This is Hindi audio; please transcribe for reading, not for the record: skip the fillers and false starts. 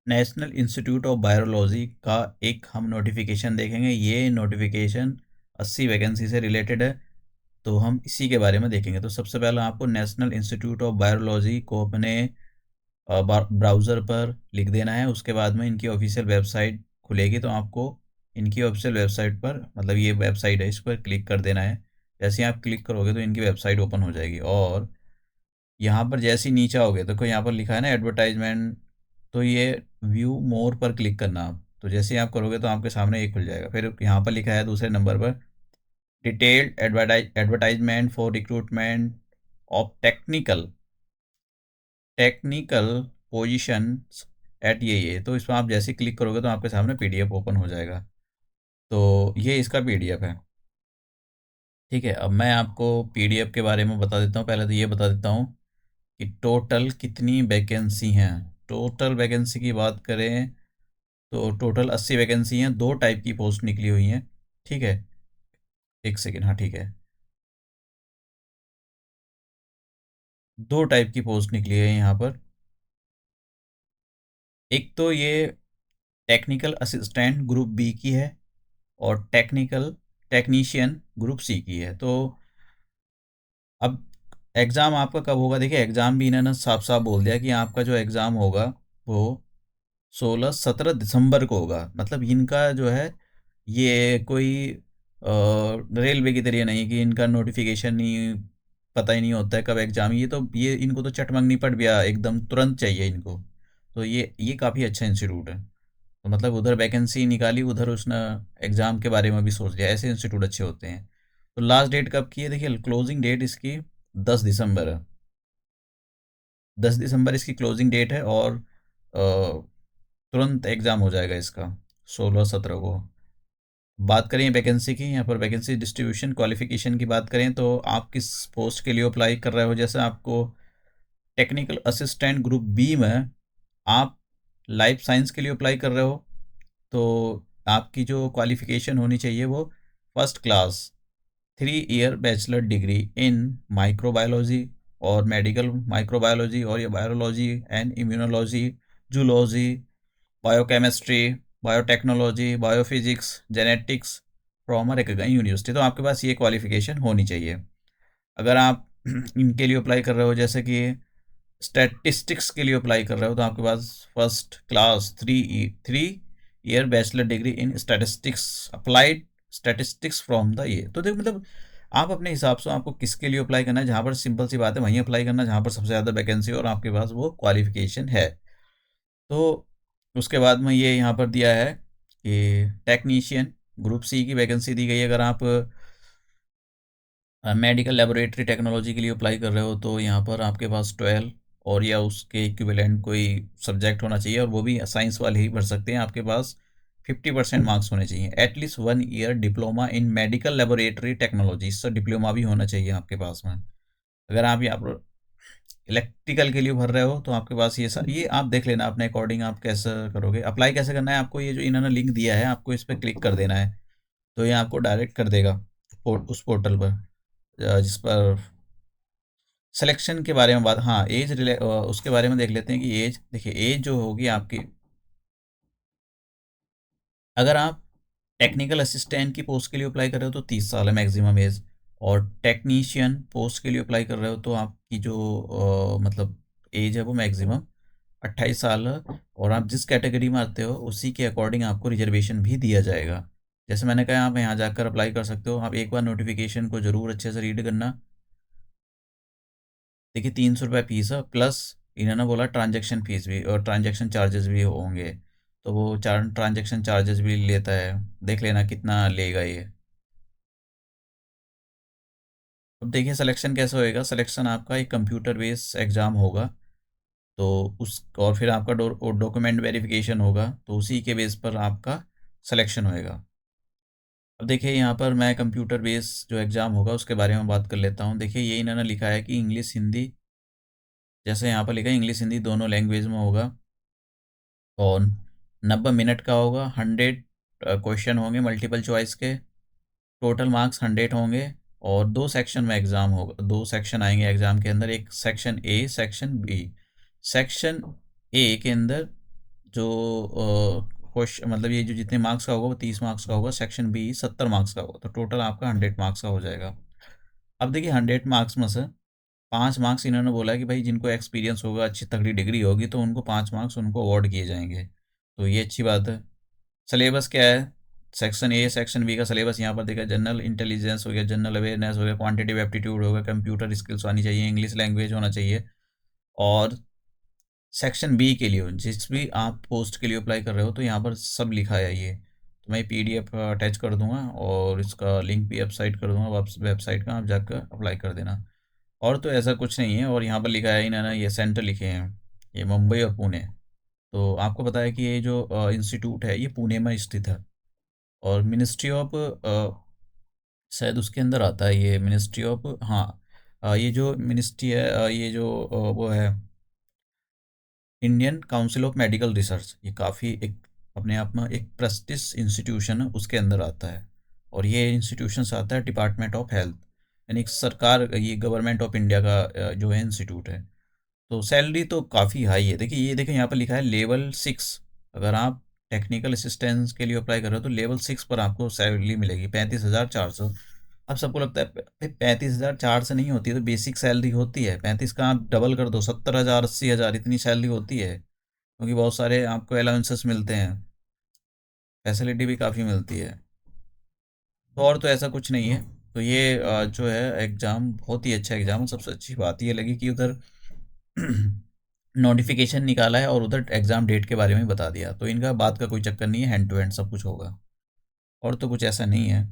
नेशनल इंस्टीट्यूट ऑफ वायरोलॉजी का एक हम नोटिफिकेशन देखेंगे। ये नोटिफिकेशन 80 वैकेंसी से रिलेटेड है, तो हम इसी के बारे में देखेंगे। तो सबसे पहले आपको नेशनल इंस्टीट्यूट ऑफ वायरोलॉजी को अपने ब्राउज़र पर लिख देना है। उसके बाद में इनकी ऑफिशियल वेबसाइट खुलेगी, तो आपको इनकी ऑफिशियल वेबसाइट पर, मतलब ये वेबसाइट है, इस पर क्लिक कर देना है। जैसे ही आप क्लिक करोगे तो इनकी वेबसाइट ओपन हो जाएगी, और यहाँ पर जैसे ही नीचे आओगे तो यहाँ पर लिखा है ना एडवर्टाइजमेंट, तो ये व्यू मोर पर क्लिक करना आप। तो जैसे ही आप करोगे तो आपके सामने ये खुल जाएगा। फिर यहाँ पर लिखा है दूसरे नंबर पर detailed advertisement for recruitment of technical technical positions at ये। तो इस पर आप जैसे ही क्लिक करोगे तो आपके सामने पीडीएफ ओपन हो जाएगा। तो ये इसका पीडीएफ है। ठीक है, अब मैं आपको पीडीएफ के बारे में बता देता हूँ। पहले तो ये बता देता हूँ कि टोटल कितनी वैकेंसी हैं। टोटल वैकेंसी की बात करें तो टोटल 80 वैकेंसी हैं। दो टाइप की पोस्ट निकली हुई हैं। ठीक है, एक सेकेंड, हाँ ठीक है, दो टाइप की पोस्ट निकली है यहाँ पर। एक तो ये टेक्निकल असिस्टेंट ग्रुप बी की है, और टेक्निकल टेक्नीशियन ग्रुप सी की है। तो अब एग्ज़ाम आपका कब होगा? देखिए, एग्ज़ाम भी इन्होंने साफ साफ बोल दिया कि आपका जो एग्ज़ाम होगा वो 16-17 दिसंबर को होगा। मतलब इनका जो है, ये कोई रेलवे की तरह नहीं कि इनका नोटिफिकेशन नहीं, पता ही नहीं होता है कब एग्ज़ाम। ये इनको तो चटमंगनी पड़ गया, एकदम तुरंत चाहिए इनको। तो ये काफ़ी अच्छा इंस्टीट्यूट है। तो मतलब उधर वैकेंसी निकाली, उधर उसने एग्ज़ाम के बारे में भी सोच लिया। ऐसे इंस्टीट्यूट अच्छे होते हैं। तो लास्ट डेट कब की है? देखिए, क्लोजिंग डेट इसकी 10 दिसंबर है। 10 दिसंबर इसकी क्लोजिंग डेट है, और तुरंत एग्ज़ाम हो जाएगा इसका 16-17 को। बात करें वैकेंसी की, यहाँ पर वैकेंसी डिस्ट्रीब्यूशन क्वालिफिकेशन की बात करें तो आप किस पोस्ट के लिए अप्लाई कर रहे हो? जैसे आपको टेक्निकल असिस्टेंट ग्रुप बी में आप लाइफ साइंस के लिए अप्लाई कर रहे हो, तो आपकी जो क्वालिफिकेशन होनी चाहिए वो first class 3 year bachelor degree इन माइक्रोबायोलॉजी और मेडिकल माइक्रोबायोलॉजी, और ये biology and immunology, zoology, biochemistry, biotechnology, biophysics, genetics from एक यूनिवर्सिटी। तो आपके पास ये क्वालिफिकेशन होनी चाहिए। अगर आप इनके लिए अप्लाई कर रहे हो, जैसे कि स्टैटिस्टिक्स के लिए अप्लाई कर रहे हो, तो आपके पास first class 3 year bachelor degree in statistics, applied statistics from the ये। तो देख, मतलब आप अपने हिसाब से आपको किसके लिए अप्लाई करना है, जहाँ पर सिंपल सी बात है वहीं अप्लाई करना, जहाँ पर सबसे ज़्यादा वैकेंसी और आपके पास वो क्वालिफिकेशन है। तो उसके बाद में ये यहाँ पर दिया है कि टेक्नीशियन ग्रुप सी की वैकेंसी दी गई है। अगर आप मेडिकल लेबोरेटरी टेक्नोलॉजी के लिए अप्लाई कर रहे हो, तो यहाँ पर आपके पास 12 और या उसके इक्विवेलेंट कोई सब्जेक्ट होना चाहिए, और वो भी साइंस वाले ही भर सकते हैं। आपके पास 50% मार्क्स होने चाहिए। At least 1 year diploma in medical laboratory technology, इससे डिप्लोमा भी होना चाहिए आपके पास में। अगर आप यहाँ पर इलेक्ट्रिकल के लिए भर रहे हो, तो आपके पास ये आप देख लेना अपने अकॉर्डिंग आप कैसे करोगे। अप्लाई कैसे करना है आपको? ये जो इन्होंने लिंक दिया है, आपको इस पर क्लिक कर देना है, तो ये आपको डायरेक्ट कर देगा उस पोर्टल पर, जिस पर सिलेक्शन के बारे में बात। हाँ, उसके बारे में देख लेते हैं कि एज, देखिए एज जो होगी आपकी, अगर आप टेक्निकल असिस्टेंट की पोस्ट के लिए अप्लाई कर रहे हो तो 30 साल है मैक्सिमम एज, और टेक्नीशियन पोस्ट के लिए अप्लाई कर रहे हो तो आपकी जो मतलब एज है वो मैक्सिमम 28 साल है। और आप जिस कैटेगरी में आते हो उसी के अकॉर्डिंग आपको रिजर्वेशन भी दिया जाएगा। जैसे मैंने कहा, आप यहाँ जाकर अप्लाई कर सकते हो। आप एक बार नोटिफिकेशन को ज़रूर अच्छे से रीड करना। देखिए, 300 रुपये फीस है, प्लस इन्होंने बोला ट्रांजैक्शन फीस भी और ट्रांजैक्शन चार्जेस भी होंगे। तो वो चार ट्रांजैक्शन चार्जेस भी लेता है, देख लेना कितना लेगा ये। अब देखिए सिलेक्शन कैसे होएगा। सिलेक्शन आपका एक कंप्यूटर बेस्ड एग्ज़ाम होगा, तो उस और फिर आपका डॉक्यूमेंट वेरिफिकेशन होगा, तो उसी के बेस पर आपका सिलेक्शन होएगा। अब देखिए, यहाँ पर मैं कंप्यूटर बेस्ड जो एग्ज़ाम होगा उसके बारे में बात कर लेता हूँ। देखिए, ये इन्होंने लिखा है कि इंग्लिश हिंदी, जैसे यहाँ पर लिखा है इंग्लिश हिंदी दोनों लैंग्वेज में होगा, और 90 मिनट का होगा। 100 क्वेश्चन होंगे मल्टीपल चॉइस के। टोटल मार्क्स 100 होंगे, और दो सेक्शन में एग्ज़ाम होगा। दो सेक्शन आएंगे एग्ज़ाम के अंदर, एक section A, section B. Section A के अंदर जो क्वेश्चन मतलब ये जो जितने मार्क्स का होगा वो 30 मार्क्स का होगा, सेक्शन बी 70 मार्क्स का होगा, तो टोटल आपका 100 मार्क्स का हो जाएगा। अब देखिए 100 मार्क्स में से 5 मार्क्स इन्होंने बोला कि भाई जिनको एक्सपीरियंस होगा, अच्छी तगड़ी डिग्री होगी, तो उनको 5 मार्क्स उनको अवार्ड किए जाएंगे, तो ये अच्छी बात है। सिलेबस क्या है? सेक्शन ए सेक्शन बी का सिलेबस यहाँ पर देखा, जनरल इंटेलिजेंस हो गया, जनरल अवेयरनेस हो गया, क्वांटिटेटिव एप्टीट्यूड हो गया, कंप्यूटर स्किल्स आनी चाहिए, इंग्लिश लैंग्वेज होना चाहिए। और सेक्शन बी के लिए जिस भी आप पोस्ट के लिए अप्लाई कर रहे हो, तो यहाँ पर सब लिखा है ये, तो मैं पीडीएफ अटैच कर दूंगा और इसका लिंक भी वेबसाइट कर दूंगा, वेबसाइट का आप जाकर अप्लाई कर देना। और तो ऐसा कुछ नहीं है, और यहाँ पर लिखा है इन्होंने ये सेंटर लिखे हैं, ये मुंबई और पुणे। तो आपको पता है कि ये जो इंस्टीट्यूट है ये पुणे में स्थित है, और मिनिस्ट्री ऑफ शायद उसके अंदर आता है ये मिनिस्ट्री ऑफ, हाँ, ये जो मिनिस्ट्री है, ये जो वो है Indian council of medical research, ये काफ़ी एक अपने आप में एक प्रेस्टिज इंस्टीट्यूशन है, उसके अंदर आता है। और ये इंस्टीट्यूशन से आता है डिपार्टमेंट ऑफ हेल्थ, यानी एक सरकार, ये गवर्नमेंट ऑफ इंडिया का जो है इंस्टीट्यूट है। तो सैलरी तो काफ़ी हाई है, देखिए ये देखिए यहाँ पर लिखा है लेवल 6। अगर आप टेक्निकल असिस्टेंस के लिए अप्लाई कर रहे हो तो लेवल 6 पर आपको सैलरी मिलेगी 35,400। अब सबको लगता है 35,400 नहीं होती है, तो बेसिक सैलरी होती है 35 का, आप डबल कर दो 70,000 80,000 इतनी सैलरी होती है, क्योंकि बहुत सारे आपको अलाउंसेस मिलते हैं, फैसिलिटी भी काफ़ी मिलती है। तो और तो ऐसा कुछ नहीं है। तो ये जो है एग्ज़ाम बहुत ही अच्छा एग्ज़ाम है, सबसे अच्छी बात ये लगी कि उधर नोटिफिकेशन निकाला है और उधर एग्ज़ाम डेट के बारे में बता दिया, तो इनका बात का कोई चक्कर नहीं है, हैंड टू हैंड सब कुछ होगा। और तो कुछ ऐसा नहीं है।